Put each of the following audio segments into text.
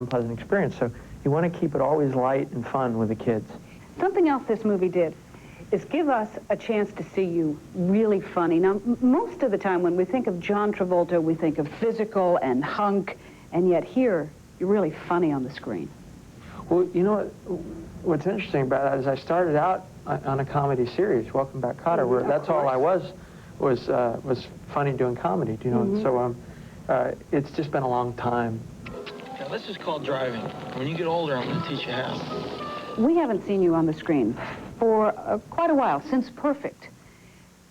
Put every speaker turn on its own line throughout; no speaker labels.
unpleasant experience. So you want to keep it always light and fun with the kids.
Something else this movie did is give us a chance to see you really funny. Now, most of the time when we think of John Travolta, we think of physical and hunk, and yet here, you're really funny on the screen.
Well, you know what's interesting about that is I started out on a comedy series, Welcome Back, Kotter, where that's all I was funny doing comedy, you know. So it's just been a long time.
Now, this is called driving. When you get older, I'm going to teach you how.
We haven't seen you on the screen for quite a while, since Perfect.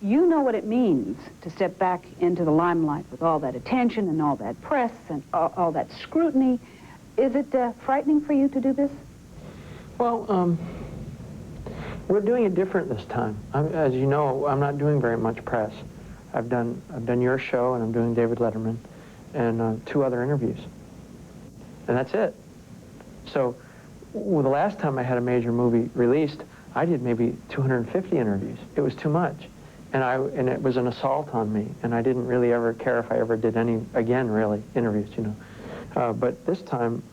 You know what it means to step back into the limelight with all that attention and all that press and all that scrutiny. Is it frightening for you to do this?
Well, we're doing it different this time. As you know, I'm not doing very much press. I've done your show, and I'm doing David Letterman, and 2 other interviews, and that's it. So, well, the last time I had a major movie released, I did maybe 250 interviews. It was too much, and it was an assault on me, and I didn't really ever care if I ever did any again, really, interviews, you know. But this time,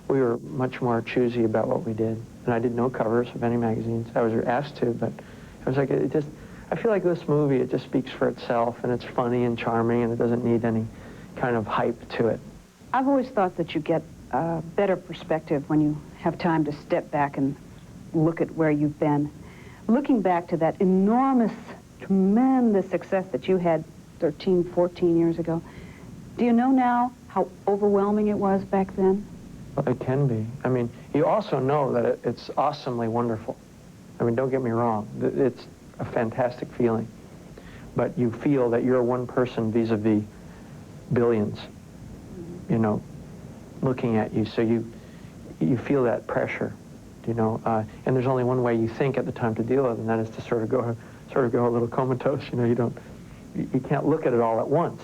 we were much more choosy about what we did, and I did no covers of any magazines. I was asked to, but I was like, I feel like this movie, it just speaks for itself, and it's funny and charming, and it doesn't need any kind of hype to it.
I've always thought that you get a better perspective when you have time to step back and look at where you've been. Looking back to that enormous, tremendous success that you had 13, 14 years ago, do you know now how overwhelming it was back then?
Well, it can be. I mean, you also know that it's awesomely wonderful. I mean, don't get me wrong. It's a fantastic feeling. But you feel that you're one person vis-a-vis billions, you know, looking at you. So you feel that pressure, you know. And there's only one way you think at the time to deal with it, and that is to sort of go a little comatose. You know, you can't look at it all at once.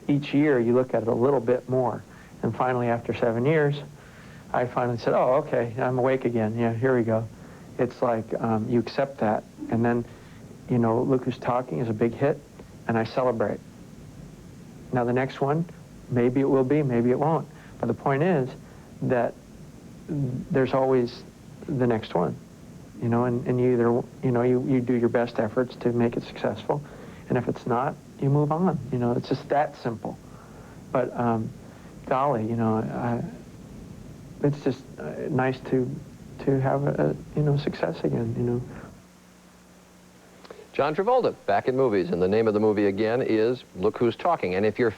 Each year you look at it a little bit more. And finally, after 7 years, I finally said, oh, okay, I'm awake again. Yeah, here we go. It's like you accept that. And then, you know, Look Who's Talking is a big hit, and I celebrate. Now, the next one, maybe it will be, maybe it won't. But the point is that there's always the next one, you know, and you either, you know, you do your best efforts to make it successful, and if it's not, you move on. You know, it's just that simple. But golly, you know, it's just nice to have a you know, success again, you know.
John Travolta back in movies, and the name of the movie again is Look Who's Talking. And if you're